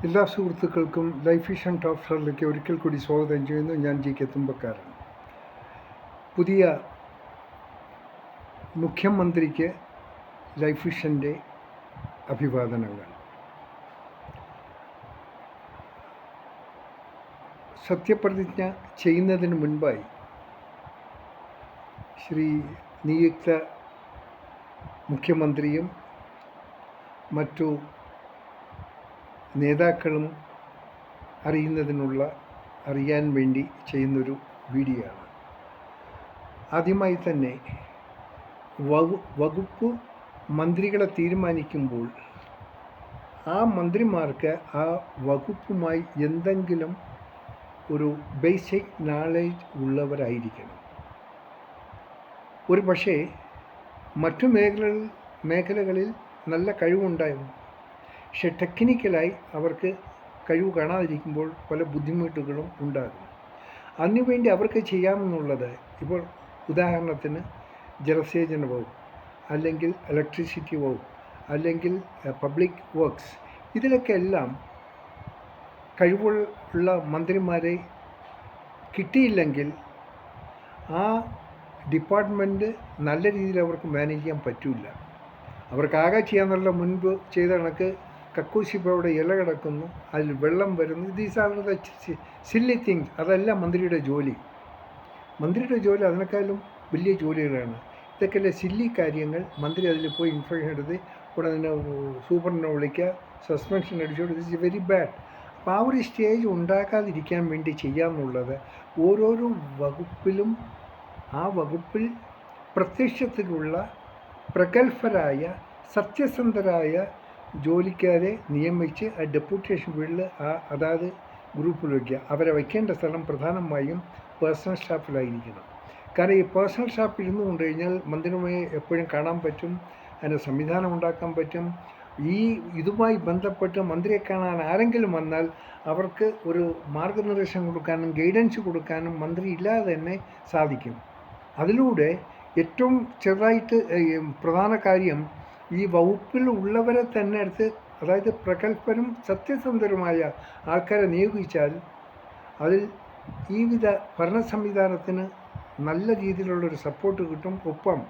എല്ലാ സുഹൃത്തുക്കൾക്കും life vision top സ്റ്റാറിലേക്ക് ഒരിക്കൽ കൂടി സ്വാഗതം ചെയ്യുന്നു. ഞാൻ ജി.കെ. തുമ്പക്കാരൻ. പുതിയ മുഖ്യമന്ത്രിക്ക് ലൈഫ് വിഷൻ്റെ അഭിവാദനങ്ങൾ. സത്യപ്രതിജ്ഞ ചെയ്യുന്നതിന് മുൻപായി ശ്രീ നിയുക്ത മുഖ്യമന്ത്രിയും മറ്റു നേതാക്കളും അറിയാൻ വേണ്ടി ചെയ്യുന്നൊരു വീഡിയോ ആണ്. ആദ്യമായി തന്നെ വകുപ്പ് മന്ത്രികളെ തീരുമാനിക്കുമ്പോൾ ആ മന്ത്രിമാർക്ക് ആ വകുപ്പുമായി എന്തെങ്കിലും ഒരു ബേസിക് നോളേജ് ഉള്ളവരായിരിക്കണം. ഒരു പക്ഷേ മറ്റു മേഖലകളിൽ നല്ല കഴിവുണ്ടായിരുന്നു, പക്ഷെ ടെക്നിക്കലായി അവർക്ക് കഴിവ് കാണാതിരിക്കുമ്പോൾ പല ബുദ്ധിമുട്ടുകളും ഉണ്ടാകും. അതിനുവേണ്ടി അവർക്ക് ചെയ്യാമെന്നുള്ളത്, ഇപ്പോൾ ഉദാഹരണത്തിന് ജലസേചന വകുപ്പ്, അല്ലെങ്കിൽ ഇലക്ട്രിസിറ്റി വകുപ്പ്, അല്ലെങ്കിൽ പബ്ലിക് വർക്ക്സ്, ഇതിലൊക്കെ എല്ലാം കഴിവുള്ള മന്ത്രിമാരെ കിട്ടിയില്ലെങ്കിൽ ആ ഡിപ്പാർട്ട്മെൻറ്റ് നല്ല രീതിയിൽ അവർക്ക് മാനേജ് ചെയ്യാൻ പറ്റില്ല. അവർക്കാകെ ചെയ്യാന്നുള്ള മുൻപ് ചെയ്ത കണക്ക് കക്കൂശി ഇപ്പോൾ അവിടെ ഇല കിടക്കുന്നു, അതിൽ വെള്ളം വരുന്നു, these are the silly things. അതല്ല മന്ത്രിയുടെ ജോലി. മന്ത്രിയുടെ ജോലി അതിനേക്കാളും വലിയ ജോലികളാണ്. ഇതൊക്കെയല്ലേ സില്ലി കാര്യങ്ങൾ. മന്ത്രി അതിൽ പോയി ഇൻഫർമേഷൻ എടുത്ത് ഉടനെ സൂപ്പറിനെ വിളിക്കുക, സസ്പെൻഷൻ അടിച്ചോട്ട്. This is very bad. അപ്പോൾ ആ ഒരു സ്റ്റേജ് ഉണ്ടാക്കാതിരിക്കാൻ വേണ്ടി ചെയ്യാമെന്നുള്ളത്, ഓരോരോ വകുപ്പിലും ആ വകുപ്പിൽ പ്രത്യക്ഷത്തിലുള്ള പ്രഗത്ഭരായ സത്യസന്ധരായ ജോലിക്കാരെ നിയമിച്ച് ആ ഡെപ്യൂട്ടേഷൻ വീട്ടിൽ അതാത് ഗ്രൂപ്പിൽ വയ്ക്കുക. അവരെ വയ്ക്കേണ്ട സ്ഥലം പ്രധാനമായും പേഴ്സണൽ സ്റ്റാഫിലായിരിക്കണം. കാരണം ഈ പേഴ്സണൽ സ്റ്റാഫ് ഇരുന്നു കൊണ്ട് കഴിഞ്ഞാൽ മന്ത്രിയുമായി എപ്പോഴും കാണാൻ പറ്റും, അതിൻ്റെ സംവിധാനം ഉണ്ടാക്കാൻ പറ്റും. ഇതുമായി ബന്ധപ്പെട്ട് മന്ത്രിയെ കാണാൻ ആരെങ്കിലും വന്നാൽ അവർക്ക് ഒരു മാർഗനിർദ്ദേശം കൊടുക്കാനും ഗൈഡൻസ് കൊടുക്കാനും മന്ത്രി ഇല്ലാതെ തന്നെ സാധിക്കും. അതിലൂടെ ഏറ്റവും ചെറുതായിട്ട് പ്രധാന കാര്യം, ഈ വകുപ്പിൽ ഉള്ളവരെ തന്നെ എടുത്ത്, അതായത് പ്രഗത്ഭരും സത്യസന്ധരുമായ ആൾക്കാരെ നിയോഗിച്ചാൽ അതിൽ ഈ വിധ ഭരണ സംവിധാനത്തിന് നല്ല രീതിയിലുള്ളൊരു സപ്പോർട്ട് കിട്ടും. ഒപ്പം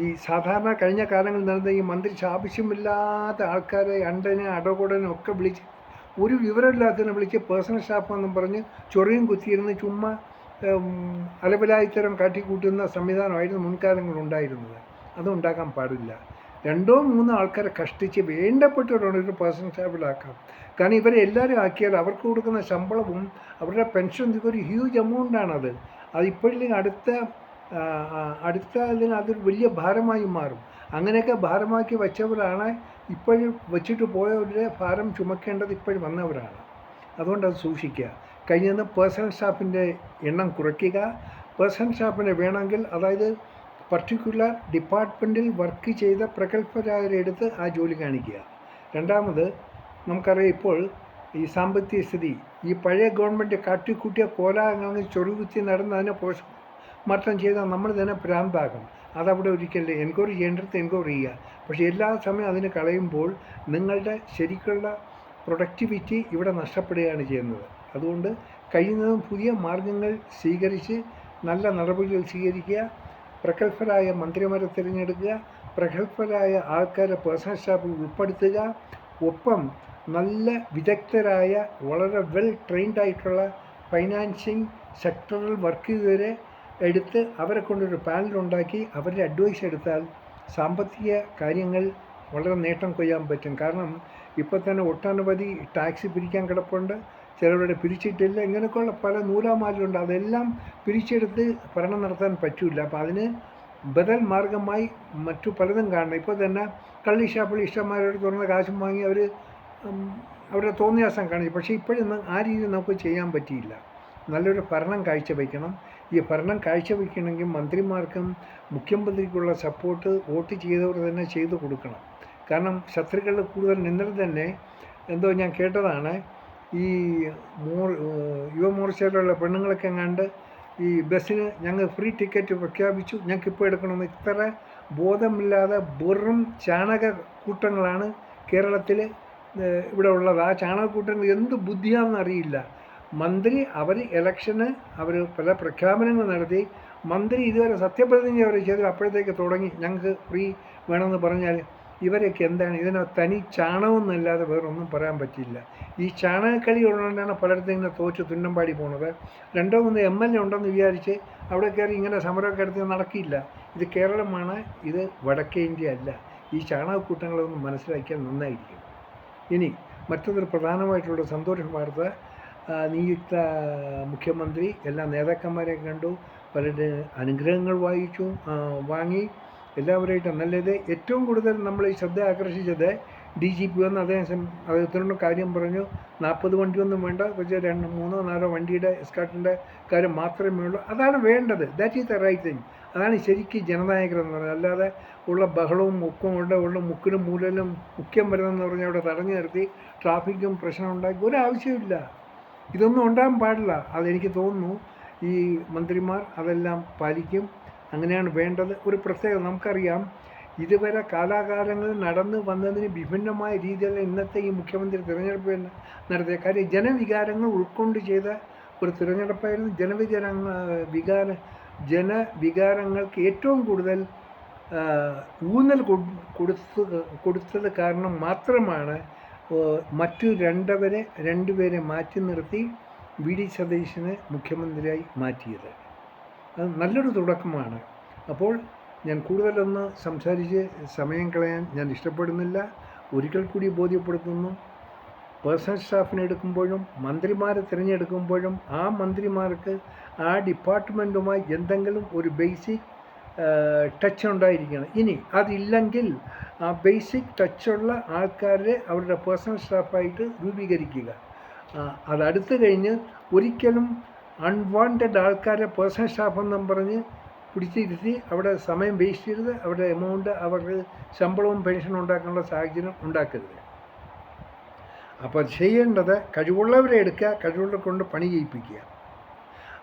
ഈ സാധാരണ കഴിഞ്ഞ കാലങ്ങളിൽ നടന്ന ഈ മന്ത്രി ആവശ്യമില്ലാത്ത ആൾക്കാരെ അണ്ടനെ അടകൊടനും ഒക്കെ വിളിച്ച്, ഒരു വിവരമില്ലാത്തതിനെ വിളിച്ച് പേഴ്സണൽ സ്റ്റാഫെന്നും പറഞ്ഞ് ചൊറിയും കുത്തിയിരുന്ന് ചുമ്മാ അലബലായിത്തരം കാട്ടിക്കൂട്ടുന്ന സംവിധാനമായിരുന്നു മുൻകാലങ്ങളുണ്ടായിരുന്നത്. അതുണ്ടാക്കാൻ പാടില്ല. 2-3 ആൾക്കാരെ കഷ്ടിച്ച് വേണ്ടപ്പെട്ടവരോടൊരു പേഴ്സണൽ സ്റ്റാഫിലാക്കാം. കാരണം ഇവരെ എല്ലാവരും ആക്കിയാൽ അവർക്ക് കൊടുക്കുന്ന ശമ്പളവും അവരുടെ പെൻഷൻ ഒരു ഹ്യൂജ് എമൗണ്ടാണത്. അതിപ്പോഴില്ലെങ്കിൽ അടുത്തതിന് അതൊരു വലിയ ഭാരമായി മാറും. അങ്ങനെയൊക്കെ ഭാരമാക്കി വെച്ചവരാണ് ഇപ്പോഴും വെച്ചിട്ട് പോയവരുടെ ഭാരം ചുമക്കേണ്ടത് ഇപ്പോഴും വന്നവരാണ്. അതുകൊണ്ട് അത് സൂക്ഷിക്കുക. കഴിഞ്ഞ പേഴ്സണൽ സ്റ്റാഫിൻ്റെ എണ്ണം കുറയ്ക്കുക. പേഴ്സണൽ സ്റ്റാഫിനെ വേണമെങ്കിൽ, അതായത് പർട്ടിക്കുലർ ഡിപ്പാർട്ട്മെൻറ്റിൽ വർക്ക് ചെയ്ത പ്രഗത്ഭരായെടുത്ത് ആ ജോലി കാണിക്കുക. രണ്ടാമത്, നമുക്കറിയാം ഇപ്പോൾ ഈ സാമ്പത്തിക സ്ഥിതി, ഈ പഴയ ഗവൺമെൻറ് കാട്ടിക്കൂട്ടിയ കോലാഹലങ്ങൾ ചൊറികുത്തി നടന്ന് അതിനെ പോസ്റ്റ്മോർട്ടം ചെയ്താൽ നമ്മൾ തന്നെ ഭ്രാന്താകും. അതവിടെ ഒരിക്കലും എൻക്വയറി ചെയ്യേണ്ടത് എൻക്വയറി ചെയ്യുക. പക്ഷേ എല്ലാ സമയവും അതിന് കളയുമ്പോൾ നിങ്ങളുടെ ശരിക്കുള്ള പ്രൊഡക്ടിവിറ്റി ഇവിടെ നഷ്ടപ്പെടുകയാണ് ചെയ്യുന്നത്. അതുകൊണ്ട് കഴിയുന്നതും പുതിയ മാർഗങ്ങൾ സ്വീകരിച്ച് നല്ല നടപടികൾ സ്വീകരിക്കുക. പ്രഗത്ഭരായ മന്ത്രിമാരെ തിരഞ്ഞെടുക്കുക. പ്രഗത്ഭരായ ആൾക്കാരെ പേഴ്സണൽ സ്റ്റാഫിൽ ഉൾപ്പെടുത്തുക. ഒപ്പം നല്ല വിദഗ്ധരായ, വളരെ വെൽ ട്രെയിൻഡ് ആയിട്ടുള്ള ഫൈനാൻസിങ് സെക്ടറിൽ വർക്ക് ചെയ്തവരെ എടുത്ത് അവരെ കൊണ്ടൊരു പാനലുണ്ടാക്കി അവരുടെ അഡ്വൈസ് എടുത്താൽ സാമ്പത്തിക കാര്യങ്ങൾ വളരെ നേട്ടം കൊയ്യാൻ പറ്റും. കാരണം ഇപ്പോൾ തന്നെ ഒട്ടനവധി ടാക്സ് പിരിക്കാൻ കിടപ്പുണ്ട്, ചിലവരുടെ പിരിച്ചിട്ടില്ല. ഇങ്ങനെയൊക്കെയുള്ള പല നൂലാമാലുണ്ട്. അതെല്ലാം പിരിച്ചെടുത്ത് ഭരണം നടത്താൻ പറ്റില്ല. അപ്പോൾ അതിന് ബദൽ മാർഗമായി മറ്റു പലതും കാണണം. ഇപ്പോൾ തന്നെ കള്ളി ഷാപ്പിൽ ഇഷ്ടന്മാരോട് തുറന്ന കാശും വാങ്ങി അവർ അവരുടെ തോന്നിയാസം കാണിച്ചു. പക്ഷേ ഇപ്പോഴൊന്നും ആ രീതിയിൽ നമുക്ക് ചെയ്യാൻ പറ്റിയില്ല. നല്ലൊരു ഭരണം കാഴ്ചവെക്കണം. ഈ ഭരണം കാഴ്ചവെക്കണമെങ്കിൽ മന്ത്രിമാർക്കും മുഖ്യമന്ത്രിക്കുള്ള സപ്പോർട്ട് വോട്ട് ചെയ്തവർ തന്നെ ചെയ്തു കൊടുക്കണം. കാരണം ശത്രുക്കൾ കൂടുതൽ നിന്നിട്ട് തന്നെ ഞാൻ കേട്ടതാണ്, ഈ യുവമോർച്ചയിലുള്ള പെണ്ണുങ്ങളൊക്കെ എങ്ങാണ്ട് ഈ ബസ്സിന് ഞങ്ങൾ ഫ്രീ ടിക്കറ്റ് പ്രഖ്യാപിച്ചു, ഞങ്ങൾക്കിപ്പോൾ എടുക്കണമെന്ന്. ഇത്ര ബോധമില്ലാതെ വെറും ചാണക കൂട്ടങ്ങളാണ് കേരളത്തിൽ ഇവിടെ ഉള്ളത്. ആ ചാണകക്കൂട്ടങ്ങൾ എന്ത് ബുദ്ധിയാണെന്നറിയില്ല. മന്ത്രി അവർ ഇലക്ഷന് അവർ പല പ്രഖ്യാപനങ്ങൾ നടത്തി. മന്ത്രി ഇതുവരെ സത്യപ്രതിജ്ഞ അവർ ചെയ്ത് അപ്പോഴത്തേക്ക് തുടങ്ങി ഞങ്ങൾക്ക് ഫ്രീ വേണമെന്ന് പറഞ്ഞാൽ ഇവരൊക്കെ എന്താണ് ഇതിനെ തനി ചാണകമെന്നല്ലാതെ വേറൊന്നും പറയാൻ പറ്റില്ല. ഈ ചാണകക്കളി ഉള്ളതുകൊണ്ടാണ് പലയിടത്തും ഇങ്ങനെ തോറ്റ് തുന്നമ്പാടി പോണത്. 2-3 MLA ഉണ്ടെന്ന് വിചാരിച്ച് അവിടെ കയറി ഇങ്ങനെ സമരമൊക്കെ എടുത്ത് നടക്കില്ല. ഇത് കേരളമാണ്, ഇത് വടക്കേ ഇന്ത്യ അല്ല. ഈ ചാണകക്കൂട്ടങ്ങളൊന്നും മനസ്സിലാക്കിയാൽ നന്നായിരിക്കും. ഇനി മറ്റൊരു പ്രധാനമായിട്ടുള്ള സന്തോഷ വാർത്ത, നിയുക്ത മുഖ്യമന്ത്രി എല്ലാ നേതാക്കന്മാരെ കണ്ടു, പലരുടെ അനുഗ്രഹങ്ങൾ വാങ്ങി എല്ലാവരുമായിട്ട് നല്ലത്. ഏറ്റവും കൂടുതൽ നമ്മൾ ഈ ശ്രദ്ധ ആകർഷിച്ചത് DGP വന്ന് അദ്ദേഹത്തിനോട് കാര്യം പറഞ്ഞു. 40 വണ്ടിയൊന്നും വേണ്ട, പക്ഷേ 3-4 വണ്ടിയുടെ എസ്കാർട്ടിൻ്റെ കാര്യം മാത്രമേ ഉള്ളൂ. അതാണ് വേണ്ടത്. That is the right thing. അതാണ് ശരിക്കും ജനനായകർ എന്ന് പറയുന്നത്. അല്ലാതെ ഉള്ള ബഹളവും മുക്കും ഉള്ള മുക്കിലും മൂലയിലും മുഖ്യം വരുന്നതെന്ന് പറഞ്ഞാൽ അവിടെ തടഞ്ഞു നിർത്തി ട്രാഫിക്കും പ്രശ്നം ഉണ്ടാക്കി ഒരാവശ്യമില്ല. ഇതൊന്നും ഉണ്ടാകാൻ പാടില്ല. അതെനിക്ക് തോന്നുന്നു ഈ മന്ത്രിമാർ അതെല്ലാം പാലിക്കും. അങ്ങനെയാണ് വേണ്ടത്. ഒരു പ്രത്യേകത നമുക്കറിയാം, ഇതുവരെ കാലാകാലങ്ങളിൽ നടന്നു വന്നതിന് വിഭിന്നമായ രീതിയിൽ ഇന്നത്തെ ഈ മുഖ്യമന്ത്രി തിരഞ്ഞെടുപ്പ് നടത്തിയ കാര്യം ജനവികാരങ്ങൾ ഉൾക്കൊണ്ട് ചെയ്ത ഒരു തിരഞ്ഞെടുപ്പായിരുന്നു. ജനവികാരങ്ങൾക്ക് ഏറ്റവും കൂടുതൽ ഊന്നൽ കൊടുത്തത് കാരണം മാത്രമാണ് മറ്റു രണ്ടുപേരെ മാറ്റി നിർത്തി VD സതീശനെ മുഖ്യമന്ത്രിയായി മാറ്റിയത്. അത് നല്ലൊരു തുടക്കമാണ്. അപ്പോൾ ഞാൻ കൂടുതലൊന്ന് സംസാരിച്ച് സമയം കളയാൻ ഞാൻ ഇഷ്ടപ്പെടുന്നില്ല. ഒരിക്കൽ കൂടി ബോധ്യപ്പെടുത്തുന്നു, പേഴ്സണൽ സ്റ്റാഫിനെ എടുക്കുമ്പോഴും മന്ത്രിമാരെ തിരഞ്ഞെടുക്കുമ്പോഴും ആ മന്ത്രിമാർക്ക് ആ ഡിപ്പാർട്ട്മെൻറ്റുമായി എന്തെങ്കിലും ഒരു ബേസിക് ടച്ച് ഉണ്ടായിരിക്കണം. ഇനി അതില്ലെങ്കിൽ ആ ബേസിക് ടച്ചുള്ള ആൾക്കാരെ അവരുടെ പേഴ്സണൽ സ്റ്റാഫായിട്ട് രൂപീകരിക്കുക. അതടുത്ത് കഴിഞ്ഞ് ഒരിക്കലും അൺവാണ്ടഡ് ആൾക്കാരെ പേഴ്സണൽ സ്റ്റാഫെന്നും പറഞ്ഞ് പിടിച്ചിരുത്തി അവിടെ സമയം വേസ്റ്റ് ചെയ്യരുത്. അവരുടെ എമൗണ്ട് അവർക്ക് ശമ്പളവും പെൻഷനും ഉണ്ടാക്കാനുള്ള സാഹചര്യം ഉണ്ടാക്കരുത്. അപ്പോൾ ചെയ്യേണ്ടത് കഴിവുള്ളവരെ എടുക്കുക, കഴിവുള്ളവരെ കൊണ്ട് പണി ചെയ്യിപ്പിക്കുക.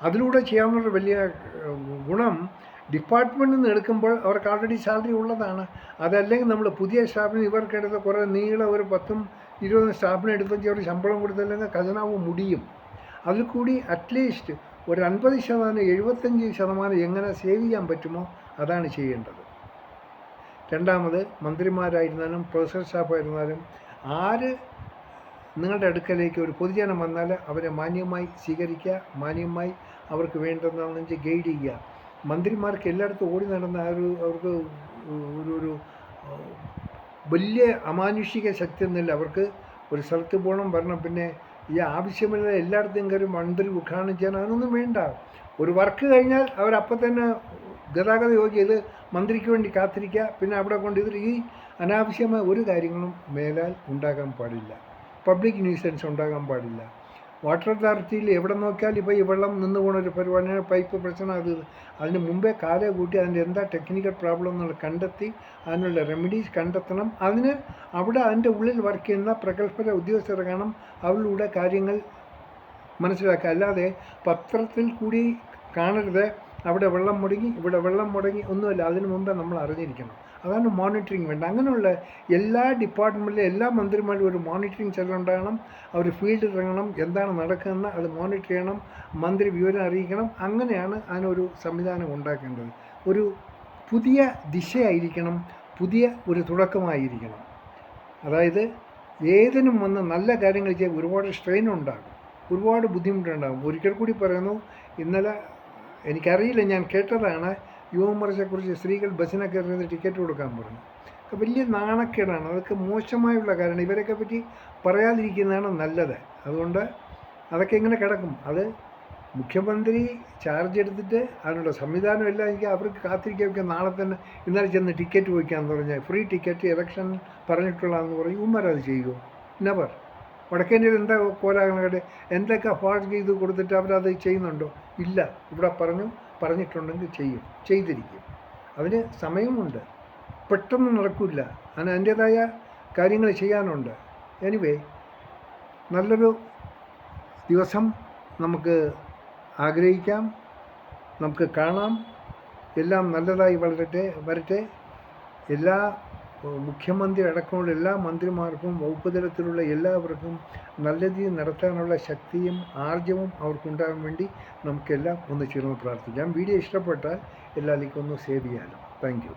അതിലൂടെ ചെയ്യാവുന്ന വലിയ ഗുണം, ഡിപ്പാർട്ട്മെൻറ്റിൽ നിന്ന് എടുക്കുമ്പോൾ അവർക്ക് ആൾറെഡി സാലറി ഉള്ളതാണ്. അതല്ലെങ്കിൽ നമ്മൾ പുതിയ സ്റ്റാഫിന് ഇവർക്കെടുത്ത് കുറേ ഒരു 10-20 സ്റ്റാഫിനെ എടുത്തെങ്കിൽ അവർ ശമ്പളം കൊടുത്തില്ലെങ്കിൽ ഖജനാവ് മുടിയും. അതിൽ കൂടി അറ്റ്ലീസ്റ്റ് ഒരു 50%-75% എങ്ങനെ സേവ് ചെയ്യാൻ പറ്റുമോ അതാണ് ചെയ്യേണ്ടത്. രണ്ടാമത്, മന്ത്രിമാരായിരുന്നാലും പേഴ്സണൽ സ്റ്റാഫായിരുന്നാലും ആര് നിങ്ങളുടെ അടുക്കലേക്ക് ഒരു പൊതുജനം വന്നാൽ അവരെ മാന്യമായി സ്വീകരിക്കുക, മാന്യമായി അവർക്ക് വേണ്ടതെന്ന് വെച്ചാൽ ഗൈഡ് ചെയ്യുക. മന്ത്രിമാർക്ക് എല്ലായിടത്തും ഓടി നടന്ന അവർക്ക് ഒരു വലിയ അമാനുഷിക ശക്തി ഒന്നുമില്ല. അവർക്ക് ഒരു സ്ഥലത്ത് പോകണം, വരണം, പിന്നെ ഈ ആവശ്യമില്ല എല്ലായിടത്തും കയറി മന്ത്രി ഉദ്ഘാടനം ചെയ്യാൻ അതൊന്നും വേണ്ട. ഒരു വർക്ക് കഴിഞ്ഞാൽ അവരപ്പം തന്നെ ഗതാഗത യോഗ്യം ഇത് മന്ത്രിക്ക് വേണ്ടി കാത്തിരിക്കുക, പിന്നെ അവിടെ കൊണ്ട് ഈ അനാവശ്യമായ ഒരു കാര്യങ്ങളും മേലാൽ ഉണ്ടാകാൻ പാടില്ല. പബ്ലിക് ന്യൂസൻസ് ഉണ്ടാകാൻ പാടില്ല. വാട്ടർ അതോറിറ്റിയിൽ എവിടെ നോക്കിയാൽ ഇപ്പോൾ ഈ വെള്ളം നിന്ന് പോകുന്ന ഒരു പരിപാടിയാണ്, പൈപ്പ് പ്രശ്നം. അതിന് മുമ്പേ കാലേ കൂട്ടി അതിൻ്റെ എന്താ ടെക്നിക്കൽ പ്രോബ്ലം എന്നുള്ളത് കണ്ടെത്തി അതിനുള്ള റെമഡീസ് കണ്ടെത്തണം. അവിടെ അതിൻ്റെ ഉള്ളിൽ വർക്ക് ചെയ്യുന്ന പ്രഗത്ഭര ഉദ്യോഗസ്ഥർ കാണും, അവരിലൂടെ കാര്യങ്ങൾ മനസ്സിലാക്കുക. അല്ലാതെ പത്രത്തിൽ കൂടി കാണരുത് അവിടെ വെള്ളം മുടങ്ങി ഇവിടെ വെള്ളം മുടങ്ങി ഒന്നുമില്ല. അതിനു മുമ്പേ നമ്മൾ അറിഞ്ഞിരിക്കണം. അതാണ് മോണിറ്ററിങ് വേണ്ട. അങ്ങനെയുള്ള എല്ലാ ഡിപ്പാർട്ട്മെൻറ്റിലെ എല്ലാ മന്ത്രിമാരും ഒരു മോണിറ്ററിങ് സെൽ ഉണ്ടാകണം. അവർ ഫീൽഡിൽ ഇറങ്ങണം, എന്താണ് നടക്കുന്നത് അത് മോണിറ്റർ ചെയ്യണം, മന്ത്രി വിവരം അറിയിക്കണം. അങ്ങനെയാണ് അതിനൊരു സംവിധാനം ഉണ്ടാക്കേണ്ടത്. ഒരു പുതിയ ദിശയായിരിക്കണം, പുതിയ ഒരു തുടക്കമായിരിക്കണം. അതായത് ഏതിനും വന്ന് നല്ല കാര്യങ്ങൾ ചെയ്യാൻ ഒരുപാട് സ്ട്രെയിൻ ഉണ്ടാകും, ഒരുപാട് ബുദ്ധിമുട്ടുണ്ടാകും. ഒരിക്കൽ കൂടി പറയുന്നു, ഇന്നലെ എനിക്കറിയില്ല, ഞാൻ കേട്ടതാണ്, യുവമോർച്ചയെക്കുറിച്ച് സ്ത്രീകൾ ബസ്സിനൊക്കെ കയറുന്നത് ടിക്കറ്റ് കൊടുക്കാൻ പറഞ്ഞു. വലിയ നാണക്കേടാണ്, അതൊക്കെ മോശമായുള്ള കാരണം. ഇവരൊക്കെ പറ്റി പറയാതിരിക്കുന്നതാണ് നല്ലത്. അതുകൊണ്ട് അതൊക്കെ ഇങ്ങനെ കിടക്കും. അത് മുഖ്യമന്ത്രി ചാർജ് എടുത്തിട്ട് അതിനുള്ള സംവിധാനം എല്ലാം എനിക്ക് അവർക്ക് കാത്തിരിക്കാൻ വയ്ക്കാം. നാളെ തന്നെ ഇന്നലെ ചെന്ന് ടിക്കറ്റ് വയ്ക്കാമെന്ന് പറഞ്ഞാൽ ഫ്രീ ടിക്കറ്റ് ഇലക്ഷൻ പറഞ്ഞിട്ടുള്ളതെന്ന് പറയും. ഉമ്മരത് ചെയ്യുമോ? നെവർ. വടക്കേന്ത്യയിൽ എന്താ കോലാഹലങ്ങളുടെ എന്തൊക്കെ ഫാൾട്ട് ചെയ്ത് കൊടുത്തിട്ട് അവരത് ചെയ്യുന്നുണ്ടോ? ഇല്ല. ഇവിടെ പറഞ്ഞിട്ടുണ്ടെങ്കിൽ ചെയ്തിരിക്കും. അതിന് സമയമുണ്ട്, പെട്ടെന്ന് നടക്കില്ല. അതിന് അതിൻ്റേതായ കാര്യങ്ങൾ ചെയ്യാനുണ്ട്. എനിവേ, നല്ലൊരു ദിവസം നമുക്ക് ആഗ്രഹിക്കാം, നമുക്ക് കാണാം. എല്ലാം നല്ലതായി വരട്ടെ. എല്ലാ മുഖ്യമന്ത്രി അടക്കമുള്ള എല്ലാ മന്ത്രിമാർക്കും വകുപ്പ് തലത്തിലുള്ള എല്ലാവർക്കും നല്ല രീതിയിൽ നടത്താനുള്ള ശക്തിയും ആർജവും അവർക്കുണ്ടാകാൻ വേണ്ടി നമുക്കെല്ലാം ഒന്ന് ചേർന്ന് പ്രാർത്ഥിക്കാം. വീഡിയോ ഇഷ്ടപ്പെട്ടാൽ എല്ലാവർക്കും ഒന്ന് ഷെയർ ചെയ്യാനും. Thank you.